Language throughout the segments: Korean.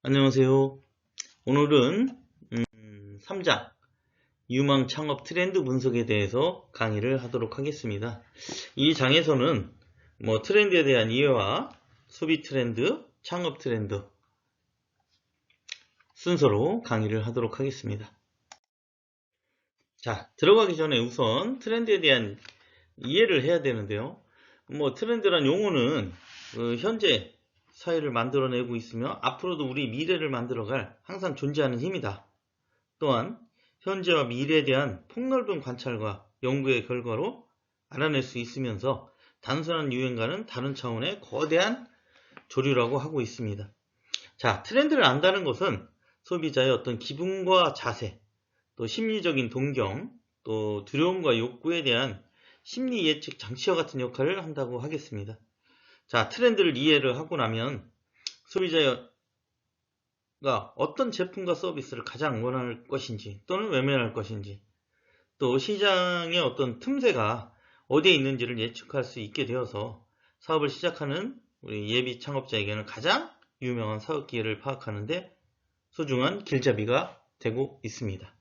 안녕하세요. 오늘은 3장 유망 창업 트렌드 분석에 대해서 강의를 하도록 하겠습니다. 이 장에서는 트렌드에 대한 이해와 소비 트렌드, 창업 트렌드 순서로 강의를 하도록 하겠습니다. 자, 들어가기 전에 우선 트렌드에 대한 이해를 해야 되는데요. 트렌드란 용어는 현재 사회를 만들어내고 있으며 앞으로도 우리 미래를 만들어갈 항상 존재하는 힘이다. 또한 현재와 미래에 대한 폭넓은 관찰과 연구의 결과로 알아낼 수 있으면서 단순한 유행과는 다른 차원의 거대한 조류라고 하고 있습니다. 자, 트렌드를 안다는 것은 소비자의 어떤 기분과 자세, 또 심리적인 동경, 또 두려움과 욕구에 대한 심리 예측 장치와 같은 역할을 한다고 하겠습니다. 자, 트렌드를 이해를 하고 나면 소비자가 어떤 제품과 서비스를 가장 원할 것인지 또는 외면할 것인지, 또 시장의 어떤 틈새가 어디에 있는지를 예측할 수 있게 되어서 사업을 시작하는 우리 예비 창업자에게는 가장 유명한 사업 기회를 파악하는데 소중한 길잡이가 되고 있습니다.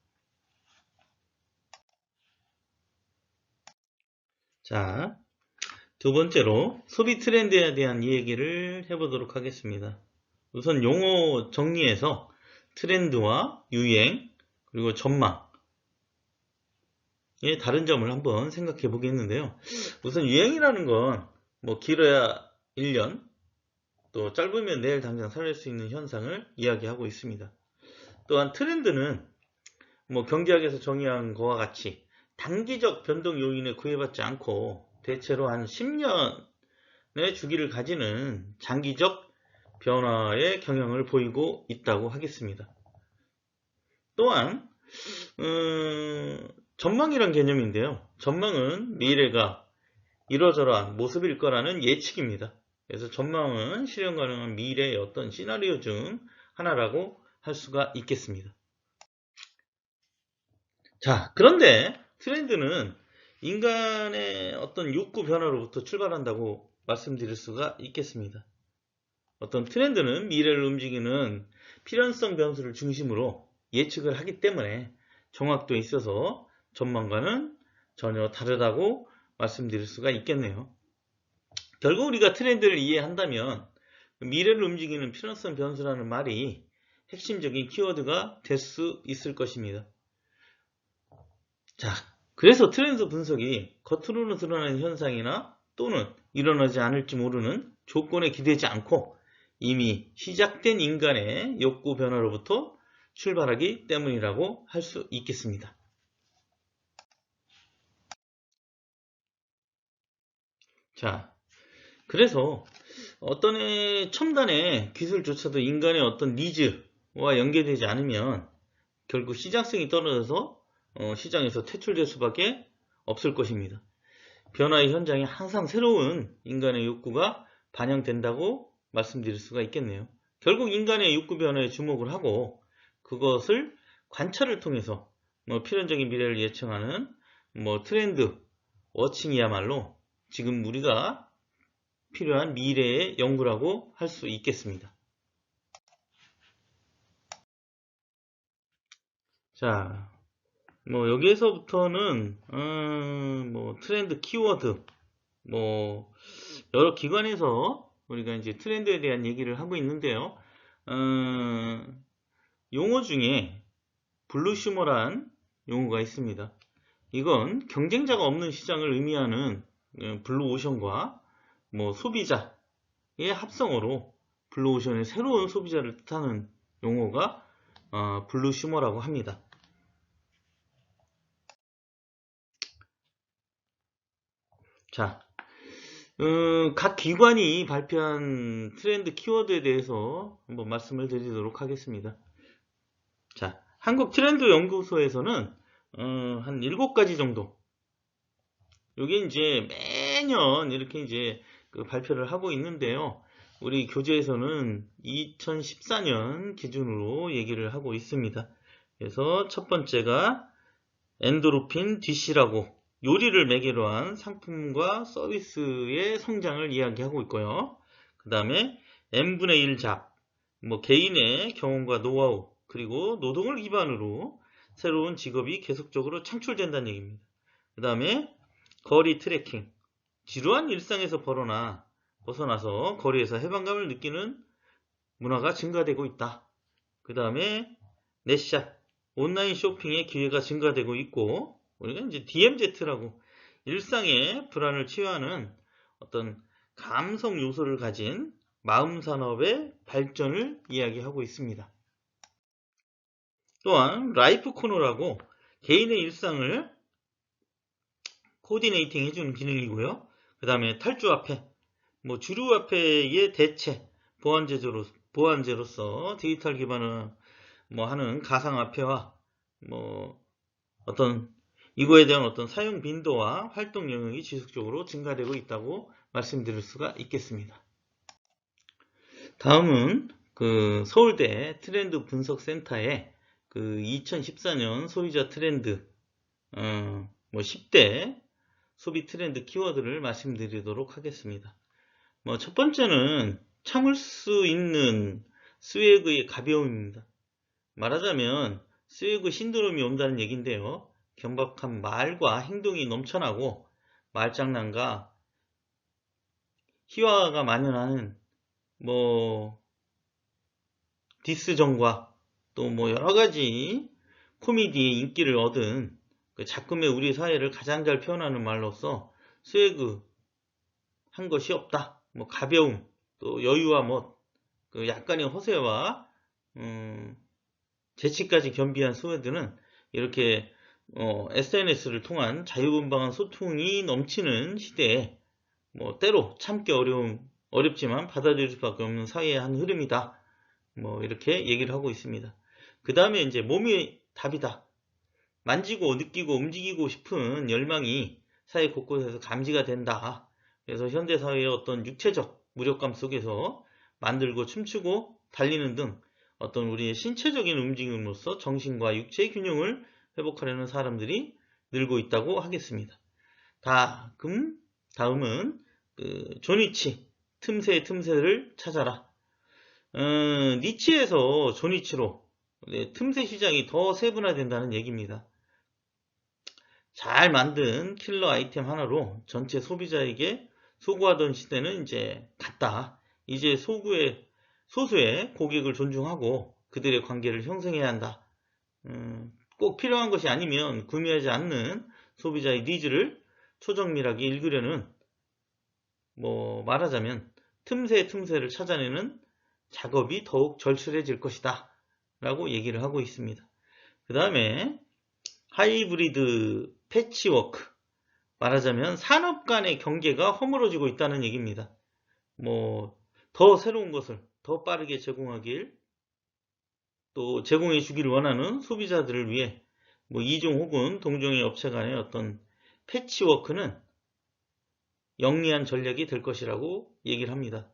자, 두 번째로 소비 트렌드에 대한 이야기를 해보도록 하겠습니다. 우선 용어 정리에서 트렌드와 유행 그리고 전망의 다른 점을 한번 생각해 보겠는데요. 우선 유행이라는 건 길어야 1년 또 짧으면 내일 당장 살릴 수 있는 현상을 이야기하고 있습니다. 또한 트렌드는 경제학에서 정의한 것과 같이 단기적 변동 요인에 구애받지 않고 대체로 한 10년의 주기를 가지는 장기적 변화의 경향을 보이고 있다고 하겠습니다. 또한 전망이란 개념인데요. 전망은 미래가 이러저러한 모습일 거라는 예측입니다. 그래서 전망은 실현 가능한 미래의 어떤 시나리오 중 하나라고 할 수가 있겠습니다. 자, 그런데 트렌드는 인간의 어떤 욕구 변화로부터 출발한다고 말씀드릴 수가 있겠습니다. 어떤 트렌드는 미래를 움직이는 필연성 변수를 중심으로 예측을 하기 때문에 정확도에 있어서 전망과는 전혀 다르다고 말씀드릴 수가 있겠네요. 결국 우리가 트렌드를 이해한다면 미래를 움직이는 필연성 변수라는 말이 핵심적인 키워드가 될 수 있을 것입니다. 자, 그래서 트렌드 분석이 겉으로는 드러나는 현상이나 또는 일어나지 않을지 모르는 조건에 기대지 않고 이미 시작된 인간의 욕구 변화로부터 출발하기 때문이라고 할 수 있겠습니다. 자, 그래서 어떤 첨단의 기술조차도 인간의 어떤 니즈와 연계되지 않으면 결국 시장성이 떨어져서 시장에서 퇴출될 수밖에 없을 것입니다. 변화의 현장에 항상 새로운 인간의 욕구가 반영된다고 말씀드릴 수가 있겠네요. 결국 인간의 욕구 변화에 주목을 하고 그것을 관찰을 통해서 필연적인 미래를 예측하는 트렌드 워칭이야말로 지금 우리가 필요한 미래의 연구라고 할 수 있겠습니다. 자, 여기에서부터는 트렌드 키워드 여러 기관에서 우리가 이제 트렌드에 대한 얘기를 하고 있는데요. 용어 중에 블루슈머란 용어가 있습니다. 이건 경쟁자가 없는 시장을 의미하는 블루오션과 소비자의 합성어로 블루오션의 새로운 소비자를 뜻하는 용어가 블루슈머라고 합니다. 자, 각 기관이 발표한 트렌드 키워드에 대해서 한번 말씀을 드리도록 하겠습니다. 자, 한국 트렌드 연구소에서는 한 7가지 정도 이게 이제 매년 이렇게 이제 발표를 하고 있는데요. 우리 교재에서는 2014년 기준으로 얘기를 하고 있습니다. 그래서 첫 번째가 엔도르핀 DC라고 요리를 매개로 한 상품과 서비스의 성장을 이야기하고 있고요. 그 다음에 n분의 1 잡, 뭐 개인의 경험과 노하우 그리고 노동을 기반으로 새로운 직업이 계속적으로 창출된다는 얘기입니다. 그 다음에 거리 트래킹, 지루한 일상에서 벗어나서 거리에서 해방감을 느끼는 문화가 증가되고 있다. 그 다음에 넷샷, 온라인 쇼핑의 기회가 증가되고 있고, 우리가 이제 DMZ라고 일상의 불안을 치유하는 어떤 감성 요소를 가진 마음 산업의 발전을 이야기하고 있습니다. 또한 라이프 코너라고 개인의 일상을 코디네이팅 해주는 기능이고요. 그 다음에 탈주화폐, 뭐 주류화폐의 대체, 보안제로서 디지털 기반을 뭐 하는 가상화폐와 뭐 어떤 이거에 대한 어떤 사용 빈도와 활동 영역이 지속적으로 증가되고 있다고 말씀드릴 수가 있겠습니다. 다음은 그 서울대 트렌드 분석 센터의 그 2014년 소비자 트렌드 뭐 10대 소비 트렌드 키워드를 말씀드리도록 하겠습니다. 뭐 첫 번째는 참을 수 있는 스웨그의 가벼움입니다. 말하자면 스웨그 신드롬이 온다는 얘기인데요. 경박한 말과 행동이 넘쳐나고 말장난과 희화가 만연하는 뭐 디스전과 또 뭐 여러가지 코미디의 인기를 얻은 그 작품의 우리 사회를 가장 잘 표현하는 말로서 스웨그 한 것이 없다. 뭐 가벼움, 또 여유와 멋, 그 약간의 허세와 재치까지 겸비한 스웨드는 이렇게 SNS를 통한 자유분방한 소통이 넘치는 시대에 뭐 때로 참기 어렵지만 받아들일 수밖에 없는 사회의 한 흐름이다. 뭐 이렇게 얘기를 하고 있습니다. 그 다음에 이제 몸이 답이다. 만지고 느끼고 움직이고 싶은 열망이 사회 곳곳에서 감지가 된다. 그래서 현대사회의 어떤 육체적 무력감 속에서 만들고 춤추고 달리는 등 어떤 우리의 신체적인 움직임으로써 정신과 육체의 균형을 회복하려는 사람들이 늘고 있다고 하겠습니다. 다음은 존니치, 틈새의 틈새를 찾아라. 니치에서 존니치로 틈새 시장이 더 세분화된다는 얘기입니다. 잘 만든 킬러 아이템 하나로 전체 소비자에게 소구하던 시대는 이제 갔다. 이제 소수의 고객을 존중하고 그들의 관계를 형성해야 한다. 꼭 필요한 것이 아니면 구매하지 않는 소비자의 니즈를 초정밀하게 읽으려는 뭐 말하자면 틈새를 찾아내는 작업이 더욱 절실해질 것이다 라고 얘기를 하고 있습니다. 그 다음에 하이브리드 패치워크, 말하자면 산업 간의 경계가 허물어지고 있다는 얘기입니다. 뭐 더 새로운 것을 더 빠르게 제공하길, 또 제공해 주기를 원하는 소비자들을 위해 뭐 이종 혹은 동종의 업체 간의 어떤 패치워크는 영리한 전략이 될 것이라고 얘기를 합니다.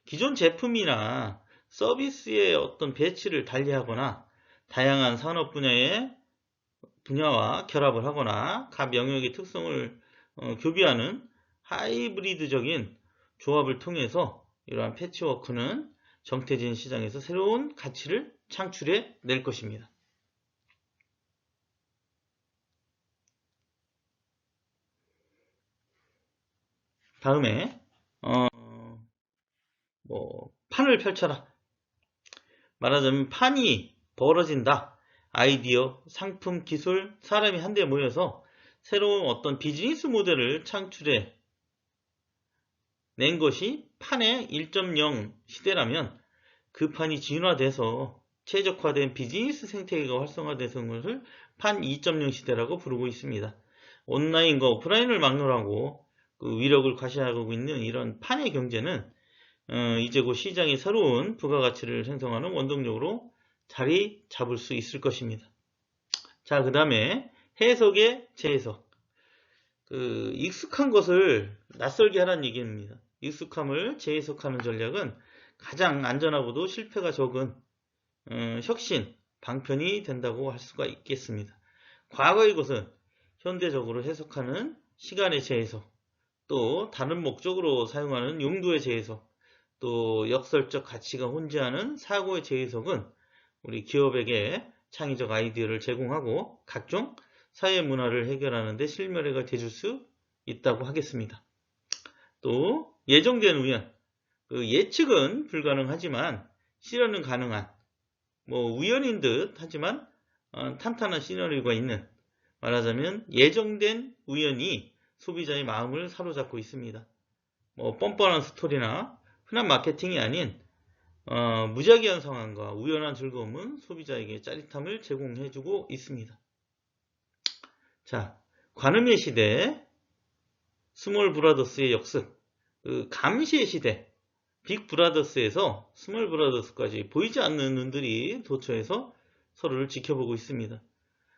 기존 제품이나 서비스의 어떤 배치를 달리하거나 다양한 산업 분야와 결합을 하거나 각 영역의 특성을 교비하는 하이브리드적인 조합을 통해서 이러한 패치워크는 정태진 시장에서 새로운 가치를 창출해 낼 것입니다. 다음에 판을 펼쳐라. 말하자면 판이 벌어진다. 아이디어, 상품, 기술, 사람이 한데 모여서 새로운 어떤 비즈니스 모델을 창출해 낸 것이 판의 1.0 시대라면 그 판이 진화돼서 최적화된 비즈니스 생태계가 활성화되는 것을 판 2.0 시대라고 부르고 있습니다. 온라인과 오프라인을 막론하고 그 위력을 과시하고 있는 이런 판의 경제는 이제 곧 시장이 새로운 부가가치를 생성하는 원동력으로 자리 잡을 수 있을 것입니다. 자, 그 다음에 해석의 재해석. 익숙한 것을 낯설게 하라는 얘기입니다. 익숙함을 재해석하는 전략은 가장 안전하고도 실패가 적은 혁신, 방편이 된다고 할 수가 있겠습니다. 과거의 것은 현대적으로 해석하는 시간의 재해석, 또 다른 목적으로 사용하는 용도의 재해석, 또 역설적 가치가 혼재하는 사고의 재해석은 우리 기업에게 창의적 아이디어를 제공하고 각종 사회 문화를 해결하는 데 실마리가 돼줄 수 있다고 하겠습니다. 또 예정된 우연, 예측은 불가능하지만 실현은 가능한 우연인 듯 하지만 탄탄한 시나리오가 있는, 말하자면 예정된 우연이 소비자의 마음을 사로잡고 있습니다. 뻔뻔한 스토리나 흔한 마케팅이 아닌 무작위한 상황과 우연한 즐거움은 소비자에게 짜릿함을 제공해주고 있습니다. 자, 관음의 시대, 스몰 브라더스의 역습, 감시의 시대, 빅 브라더스에서 스몰 브라더스까지 보이지 않는 눈들이 도처에서 서로를 지켜보고 있습니다.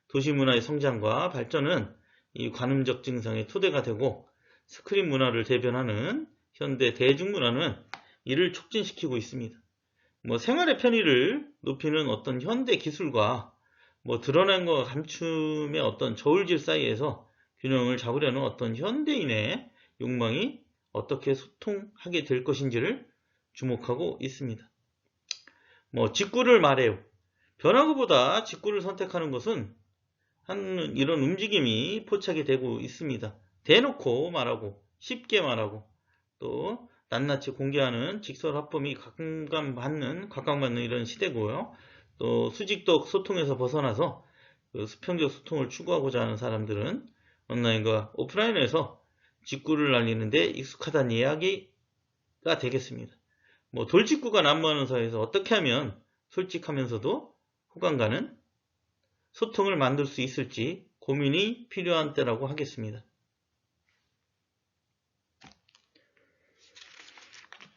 도시문화의 성장과 발전은 이 관음적 증상의 토대가 되고 스크린 문화를 대변하는 현대 대중문화는 이를 촉진시키고 있습니다. 생활의 편의를 높이는 어떤 현대 기술과 드러난 것과 감춤의 어떤 저울질 사이에서 균형을 잡으려는 어떤 현대인의 욕망이 어떻게 소통하게 될 것인지를 주목하고 있습니다. 직구를 말해요. 변화구보다 직구를 선택하는 것은 이런 움직임이 포착이 되고 있습니다. 대놓고 말하고 쉽게 말하고 또 낱낱이 공개하는 직설화법이 각광받는 이런 시대고요. 또 수직적 소통에서 벗어나서 수평적 소통을 추구하고자 하는 사람들은 온라인과 오프라인에서 직구를 날리는데 익숙하다는 이야기가 되겠습니다. 돌직구가 난무하는 사회에서 어떻게 하면 솔직하면서도 호감 가는 소통을 만들 수 있을지 고민이 필요한 때라고 하겠습니다.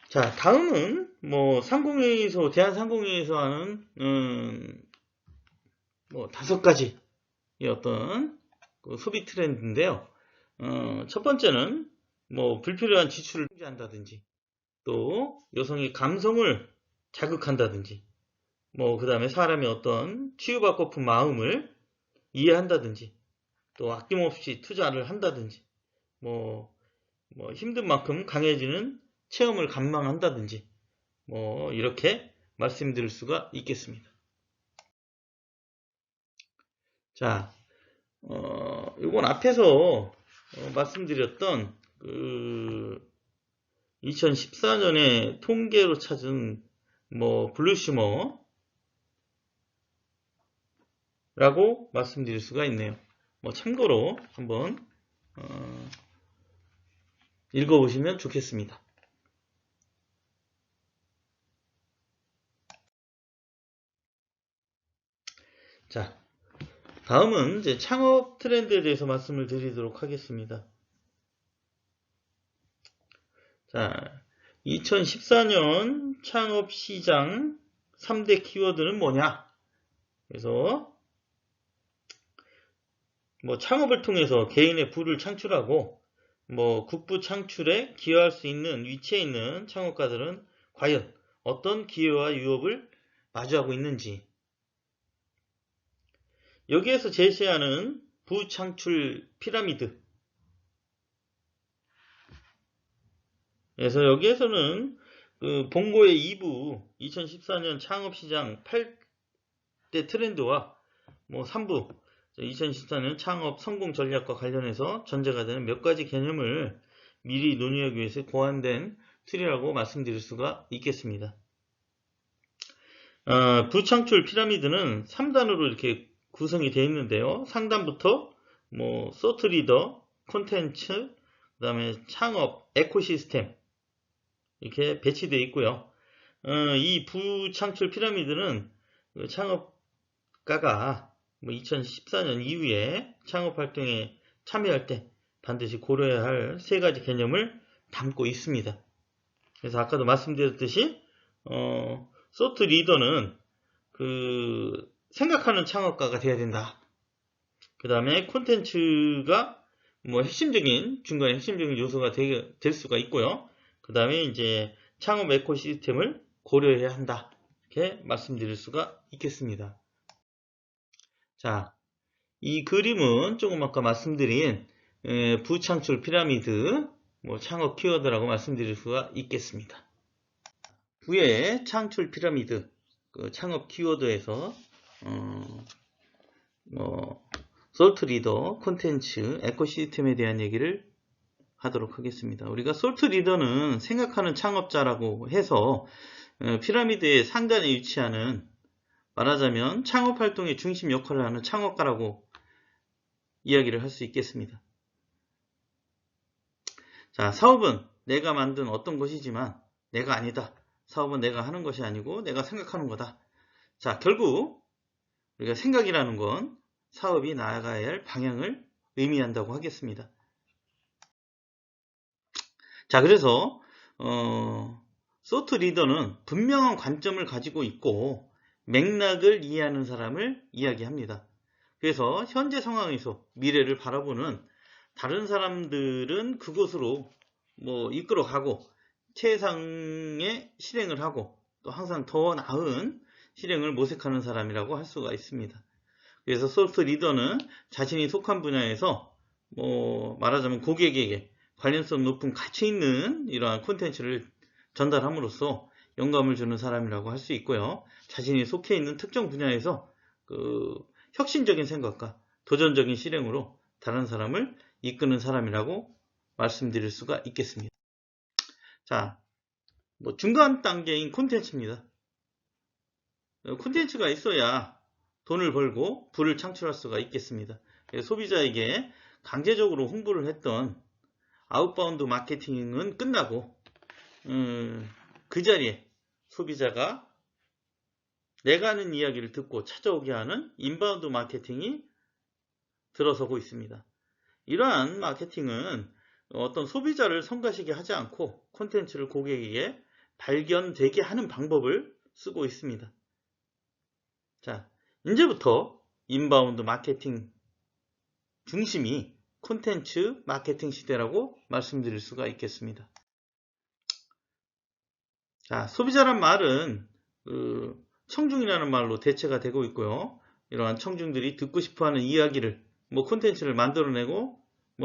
자, 다음은 상공회의소, 대한상공회의소 하는 5가지의 어떤 소비 트렌드인데요. 첫 번째는 불필요한 지출을 통제한다든지, 또 여성의 감성을 자극한다든지, 그 다음에 사람의 어떤 치유받고픈 마음을 이해한다든지, 또 아낌없이 투자를 한다든지, 힘든 만큼 강해지는 체험을 감망한다든지, 이렇게 말씀드릴 수가 있겠습니다. 자, 이건 앞에서 말씀드렸던 2014년에 통계로 찾은 블루시머라고 말씀드릴 수가 있네요. 참고로 한번 읽어보시면 좋겠습니다. 자, 다음은 이제 창업 트렌드에 대해서 말씀을 드리도록 하겠습니다. 자, 2014년 창업 시장 3대 키워드는 뭐냐? 그래서 창업을 통해서 개인의 부를 창출하고 국부 창출에 기여할 수 있는 위치에 있는 창업가들은 과연 어떤 기회와 유혹을 마주하고 있는지, 여기에서 제시하는 부창출 피라미드, 그래서 여기에서는 본고의 2부 2014년 창업시장 8대 트렌드와 3부 2014년 창업 성공 전략과 관련해서 전제가 되는 몇 가지 개념을 미리 논의하기 위해서 고안된 틀이라고 말씀드릴 수가 있겠습니다. 부창출 피라미드는 3단으로 이렇게 구성이 되어 있는데요. 상단부터 소트 리더, 콘텐츠, 그 다음에 창업, 에코시스템 이렇게 배치되어 있고요. 이 부창출 피라미드는 창업가가 2014년 이후에 창업 활동에 참여할 때 반드시 고려해야 할 3가지 개념을 담고 있습니다. 그래서 아까도 말씀드렸듯이 소트 리더는 생각하는 창업가가 돼야 된다. 그 다음에 콘텐츠가 중간에 핵심적인 요소가 될 수가 있고요. 그 다음에 이제 창업 에코시스템을 고려해야 한다. 이렇게 말씀드릴 수가 있겠습니다. 자, 이 그림은 조금 아까 말씀드린 부창출 피라미드 창업 키워드라고 말씀드릴 수가 있겠습니다. 위에 창출 피라미드 그 창업 키워드에서 솔트 리더 콘텐츠 에코시스템에 대한 얘기를 하도록 하겠습니다. 우리가 솔트 리더는 생각하는 창업자라고 해서 피라미드의 상단에 위치하는, 말하자면 창업 활동의 중심 역할을 하는 창업가라고 이야기를 할 수 있겠습니다. 자, 사업은 내가 만든 어떤 것이지만 내가 아니다. 사업은 내가 하는 것이 아니고 내가 생각하는 거다. 자, 결국 우리가 생각이라는 건 사업이 나아가야 할 방향을 의미한다고 하겠습니다. 자, 그래서 소트 리더는 분명한 관점을 가지고 있고 맥락을 이해하는 사람을 이야기합니다. 그래서 현재 상황에서 미래를 바라보는 다른 사람들은 그곳으로 이끌어가고 최상의 실행을 하고 또 항상 더 나은 실행을 모색하는 사람이라고 할 수가 있습니다. 그래서 소트 리더는 자신이 속한 분야에서 말하자면 고객에게 관련성 높은 가치 있는 이러한 콘텐츠를 전달함으로써 영감을 주는 사람이라고 할 수 있고요. 자신이 속해 있는 특정 분야에서 혁신적인 생각과 도전적인 실행으로 다른 사람을 이끄는 사람이라고 말씀드릴 수가 있겠습니다. 자, 중간 단계인 콘텐츠입니다. 콘텐츠가 있어야 돈을 벌고 부를 창출할 수가 있겠습니다. 소비자에게 강제적으로 홍보를 했던 아웃바운드 마케팅은 끝나고 그 자리에 소비자가 내가 하는 이야기를 듣고 찾아오게 하는 인바운드 마케팅이 들어서고 있습니다. 이러한 마케팅은 어떤 소비자를 성가시게 하지 않고 콘텐츠를 고객에게 발견되게 하는 방법을 쓰고 있습니다. 자, 이제부터 인바운드 마케팅 중심이 콘텐츠 마케팅 시대라고 말씀드릴 수가 있겠습니다. 자, 소비자란 말은 청중이라는 말로 대체가 되고 있고요. 이러한 청중들이 듣고 싶어하는 이야기를 콘텐츠를 만들어내고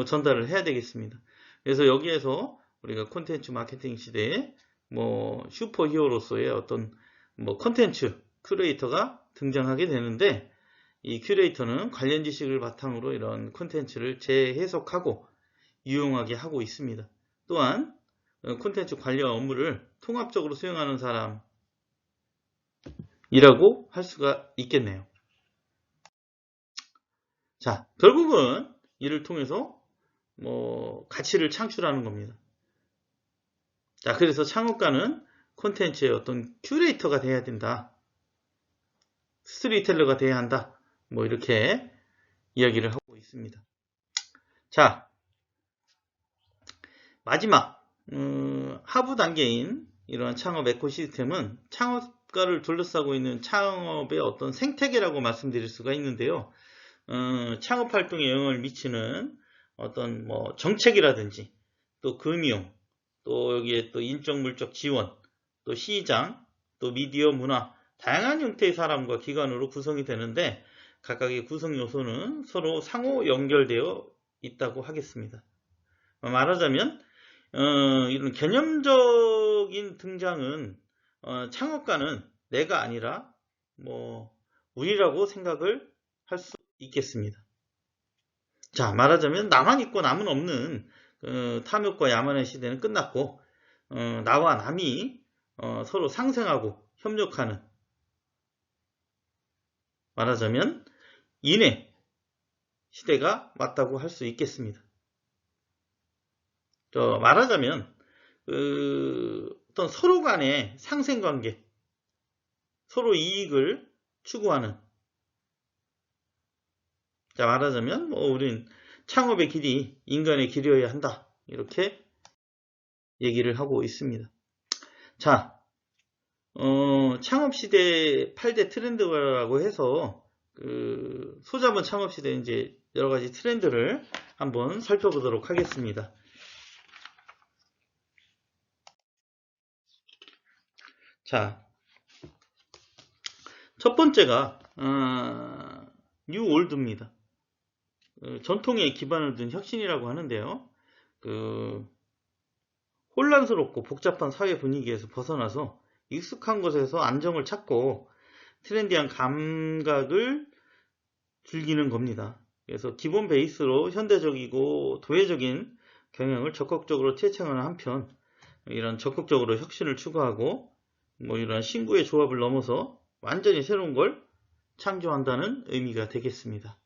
전달을 해야 되겠습니다. 그래서 여기에서 우리가 콘텐츠 마케팅 시대에 슈퍼히어로로서의 어떤 콘텐츠 큐레이터가 등장하게 되는데, 이 큐레이터는 관련 지식을 바탕으로 이런 콘텐츠를 재해석하고 유용하게 하고 있습니다. 또한 콘텐츠 관련 업무를 통합적으로 수행하는 사람이라고 할 수가 있겠네요. 자, 결국은 이를 통해서 가치를 창출하는 겁니다. 자, 그래서 창업가는 콘텐츠의 어떤 큐레이터가 돼야 된다. 스토리텔러가 돼야 한다. 이렇게 이야기를 하고 있습니다. 자, 마지막 하부 단계인 이러한 창업 에코시스템은 창업가를 둘러싸고 있는 창업의 어떤 생태계라고 말씀드릴 수가 있는데요. 창업 활동에 영향을 미치는 어떤 정책이라든지 또 금융, 또 여기에 또 인적 물적 지원, 또 시장, 또 미디어 문화, 다양한 형태의 사람과 기관으로 구성이 되는데, 각각의 구성 요소는 서로 상호 연결되어 있다고 하겠습니다. 말하자면 이런 개념적인 등장은 창업가는 내가 아니라 우리라고 생각을 할 수 있겠습니다. 자, 말하자면 나만 있고 남은 없는 탐욕과 야만의 시대는 끝났고 나와 남이 서로 상생하고 협력하는, 말하자면 인의 시대가 왔다고 할 수 있겠습니다. 말하자면 어떤 서로 간의 상생관계, 서로 이익을 추구하는, 자, 말하자면 우린 창업의 길이 인간의 길이어야 한다, 이렇게 얘기를 하고 있습니다. 자, 창업시대 8대 트렌드라고 해서 소자본 창업시대 이제 여러가지 트렌드를 한번 살펴보도록 하겠습니다. 자, 첫 번째가 뉴 올드입니다. 전통에 기반을 둔 혁신이라고 하는데요. 혼란스럽고 복잡한 사회 분위기에서 벗어나서 익숙한 곳에서 안정을 찾고 트렌디한 감각을 즐기는 겁니다. 그래서 기본 베이스로 현대적이고 도회적인 경향을 적극적으로 채창하는 한편 이런 적극적으로 혁신을 추구하고 이런 신구의 조합을 넘어서 완전히 새로운 걸 창조한다는 의미가 되겠습니다.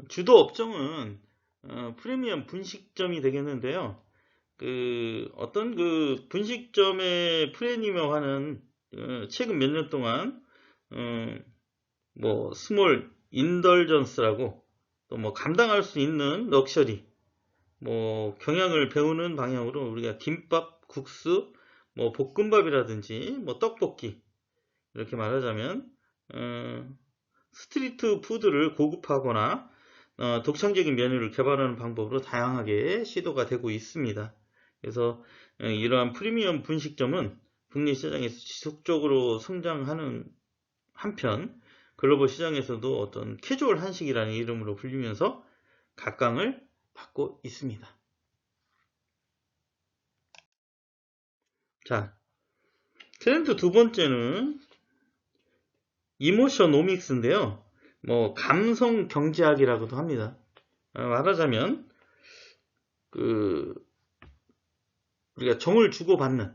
주도 업종은 프리미엄 분식점이 되겠는데요. 어떤 분식점의 프리미엄화는 최근 몇 년 동안 스몰 인덜전스라고 또 감당할 수 있는 럭셔리 경향을 배우는 방향으로 우리가 김밥, 국수, 볶음밥이라든지 떡볶이 이렇게 말하자면 스트리트 푸드를 고급화하거나 독창적인 메뉴를 개발하는 방법으로 다양하게 시도가 되고 있습니다. 그래서 이러한 프리미엄 분식점은 국내 시장에서 지속적으로 성장하는 한편 글로벌 시장에서도 어떤 캐주얼 한식이라는 이름으로 불리면서 각광을 받고 있습니다. 자, 트렌드 두 번째는 이모셔노믹스인데요. 감성 경제학이라고도 합니다. 말하자면 우리가 정을 주고받는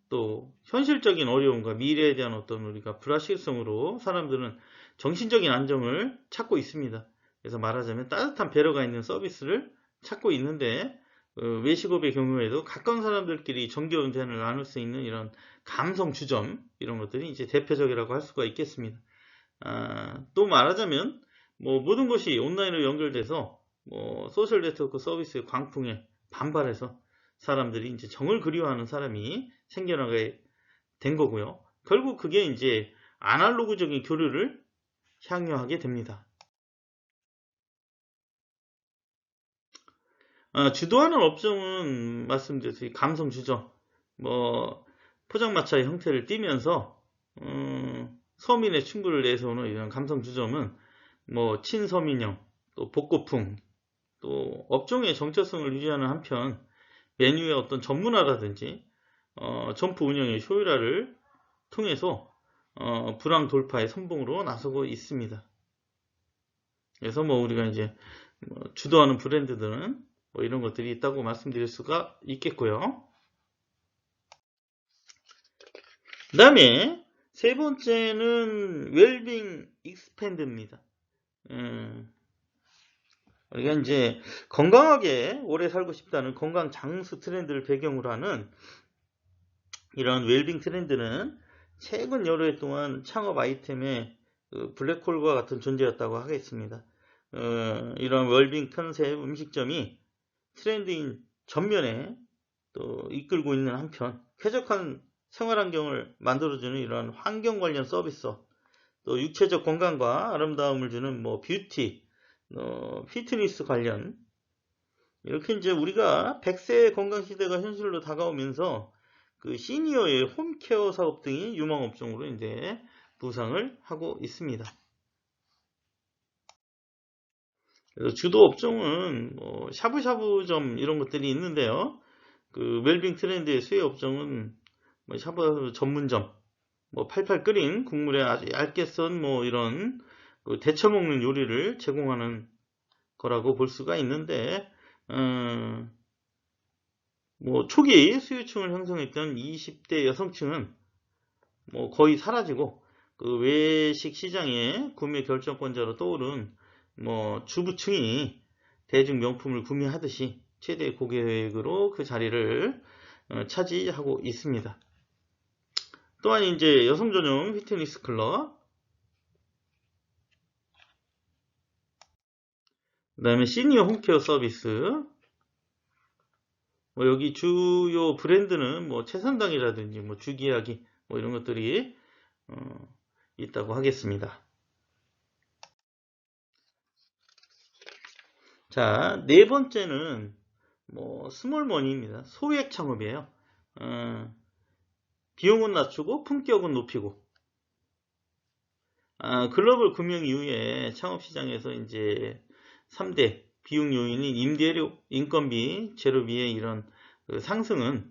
또 현실적인 어려움과 미래에 대한 어떤 우리가 불확실성으로 사람들은 정신적인 안정을 찾고 있습니다. 그래서 말하자면 따뜻한 배려가 있는 서비스를 찾고 있는데 외식업의 경우에도 가까운 사람들끼리 정겨운 대화를 나눌 수 있는 이런 감성 주점 이런 것들이 이제 대표적이라고 할 수가 있겠습니다. 또 말하자면 모든 것이 온라인으로 연결돼서 소셜 네트워크 서비스의 광풍에 반발해서 사람들이 이제 정을 그리워하는 사람이 생겨나게 된 거고요. 결국 그게 이제 아날로그적인 교류를 향유하게 됩니다. 주도하는 업종은 말씀드렸듯이 감성 주점, 포장마차의 형태를 띠면서 서민의 충고를 내세우는 이런 감성 주점은 친서민형, 또 복고풍, 또 업종의 정체성을 유지하는 한편 메뉴의 어떤 전문화라든지 점포 운영의 효율화를 통해서 불황 돌파의 선봉으로 나서고 있습니다. 그래서 우리가 이제 주도하는 브랜드들은 이런 것들이 있다고 말씀드릴 수가 있겠고요. 그 다음에 세 번째는 웰빙 익스팬드입니다. 우리가 이제 건강하게 오래 살고 싶다는 건강 장수 트렌드를 배경으로 하는 이런 웰빙 트렌드는 최근 여러 해 동안 창업 아이템의 블랙홀과 같은 존재였다고 하겠습니다. 이런 웰빙 컨셉 음식점이 트렌드인 전면에 또 이끌고 있는 한편 쾌적한 생활환경을 만들어주는 이런 환경 관련 서비스, 또 육체적 건강과 아름다움을 주는 뷰티, 피트니스 관련 이렇게 이제 우리가 100세 건강 시대가 현실로 다가오면서 시니어의 홈케어 사업 등이 유망 업종으로 이제 부상을 하고 있습니다. 그래서 주도 업종은 샤브샤브점 이런 것들이 있는데요. 웰빙 트렌드의 수혜 업종은 샤브샤브 전문점, 팔팔 끓인 국물에 아주 얇게 썬 이런 데쳐 먹는 요리를 제공하는 거라고 볼 수가 있는데 초기 수요층을 형성했던 20대 여성층은 거의 사라지고 외식 시장의 구매 결정권자로 떠오른 주부층이 대중 명품을 구매하듯이 최대 고객으로 그 자리를 차지하고 있습니다. 또한 이제 여성 전용 피트니스 클럽, 그 다음에 시니어 홈케어 서비스, 여기 주요 브랜드는 최선당이라든지 주기야기 이런 것들이 있다고 하겠습니다. 자, 네 번째는 스몰머니입니다. 소액 창업이에요. 비용은 낮추고 품격은 높이고 글로벌 금융 이후에 창업시장에서 이제 3대 비용 요인인 임대료, 인건비, 재료비의 이런 상승은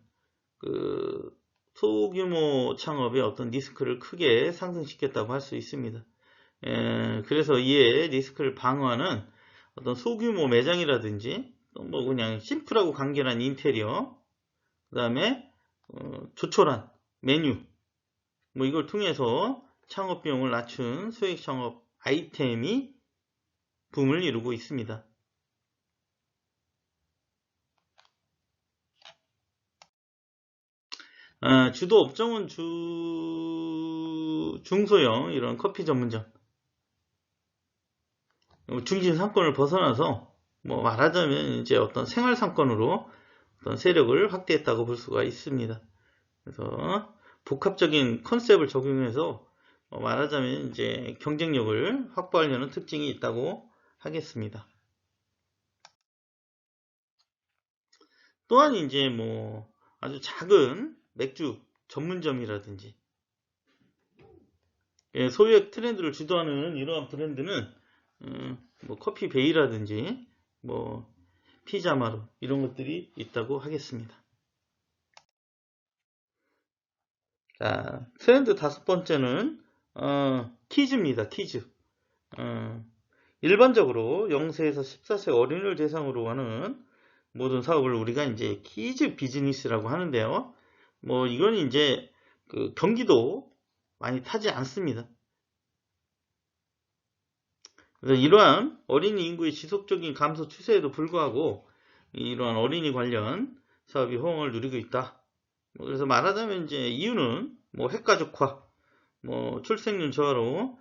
소규모 창업의 어떤 리스크를 크게 상승시켰다고 할 수 있습니다. 그래서 이에 리스크를 방어하는 어떤 소규모 매장이라든지 또 뭐 그냥 심플하고 간결한 인테리어, 그 다음에 조촐한 메뉴, 뭐 이걸 통해서 창업 비용을 낮춘 소액 창업 아이템이 붐을 이루고 있습니다. 주도 업종은 중소형 이런 커피 전문점, 중심 상권을 벗어나서 뭐 말하자면 이제 어떤 생활 상권으로 어떤 세력을 확대했다고 볼 수가 있습니다. 그래서 복합적인 컨셉을 적용해서 말하자면 이제 경쟁력을 확보하려는 특징이 있다고 하겠습니다. 또한 이제 뭐 아주 작은 맥주 전문점이라든지 소유의 트렌드를 주도하는 이러한 브랜드는 뭐 커피 베이라든지 뭐 피자마루 이런 것들이 있다고 하겠습니다. 자, 트렌드 5번째는 키즈입니다. 키즈. 일반적으로 0세에서 14세 어린이를 대상으로 하는 모든 사업을 우리가 이제 키즈 비즈니스라고 하는데요. 뭐 이건 이제 경기도 많이 타지 않습니다. 그래서 이러한 어린이 인구의 지속적인 감소 추세에도 불구하고 이러한 어린이 관련 사업이 호응을 누리고 있다. 그래서 말하자면 이제 이유는 뭐 핵가족화, 뭐 출생률 저하로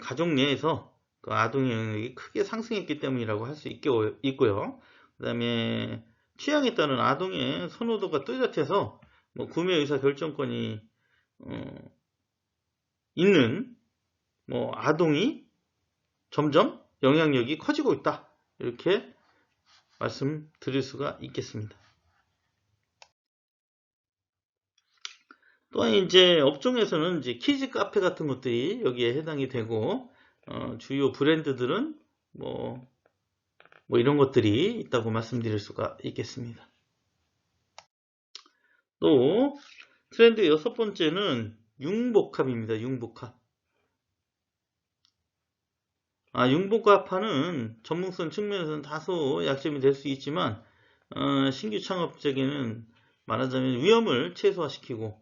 가족 내에서 그 아동의 영역이 크게 상승했기 때문이라고 할 수 있고요. 그 다음에 취향에 따른 아동의 선호도가 뚜렷해서 뭐 구매 의사 결정권이 있는 뭐 아동이 점점 영향력이 커지고 있다. 이렇게 말씀드릴 수가 있겠습니다. 또한 이제 업종에서는 이제 키즈 카페 같은 것들이 여기에 해당이 되고 주요 브랜드들은 뭐 이런 것들이 있다고 말씀드릴 수가 있겠습니다. 또 트렌드 6번째는 융복합입니다. 융복합. 융복합하는 전문성 측면에서는 다소 약점이 될 수 있지만 신규 창업자에게는 말하자면 위험을 최소화시키고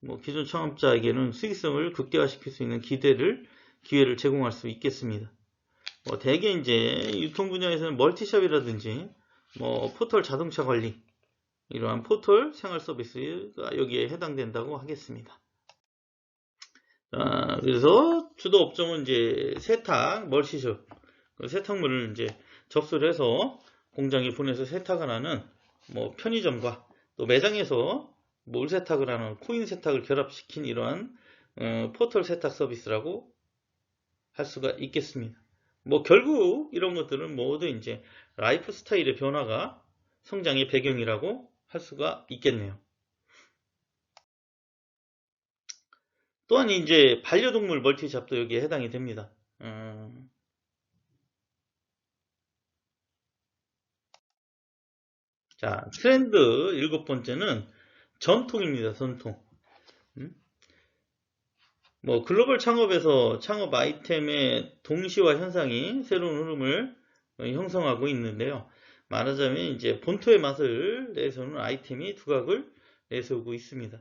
뭐 기존 창업자에게는 수익성을 극대화시킬 수 있는 기회를 제공할 수 있겠습니다. 대개 이제 유통 분야에서는 멀티숍이라든지 뭐 포털 자동차 관리 이러한 포털 생활 서비스가 여기에 해당된다고 하겠습니다. 그래서 주도 업종은 이제 세탁, 멀티숍, 세탁물을 이제 접수를 해서 공장에 보내서 세탁을 하는 뭐 편의점과 또 매장에서 물 세탁을 하는 코인 세탁을 결합시킨 이러한 포털 세탁 서비스라고 할 수가 있겠습니다. 뭐 결국 이런 것들은 모두 이제 라이프 스타일의 변화가 성장의 배경이라고 할 수가 있겠네요. 또한 이제 반려동물 멀티샵도 여기에 해당이 됩니다. 자, 트렌드 7번째는 전통입니다. 전통. 뭐 글로벌 창업에서 창업 아이템의 동시화 현상이 새로운 흐름을 형성하고 있는데요. 말하자면 이제 본토의 맛을 내세우는 아이템이 두각을 내세우고 있습니다.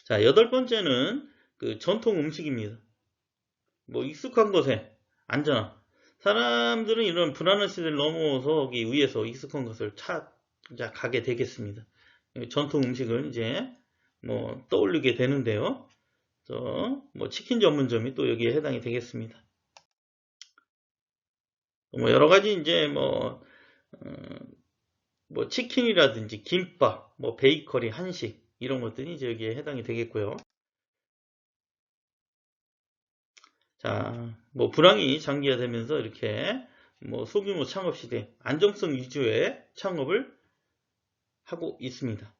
자, 8번째는 그 전통 음식입니다. 뭐 익숙한 것에 안전함. 사람들은 이런 불안한 시대를 넘어서기 위해서 익숙한 것을 찾아가게 되겠습니다. 전통 음식을 이제 뭐 떠올리게 되는데요. 뭐 치킨 전문점이 또 여기에 해당이 되겠습니다. 뭐 여러 가지 이제 뭐 치킨이라든지 김밥, 뭐 베이커리, 한식 이런 것들이 이제 여기에 해당이 되겠고요. 자, 뭐 불황이 장기화되면서 이렇게 뭐 소규모 창업 시대 안정성 위주의 창업을 하고 있습니다.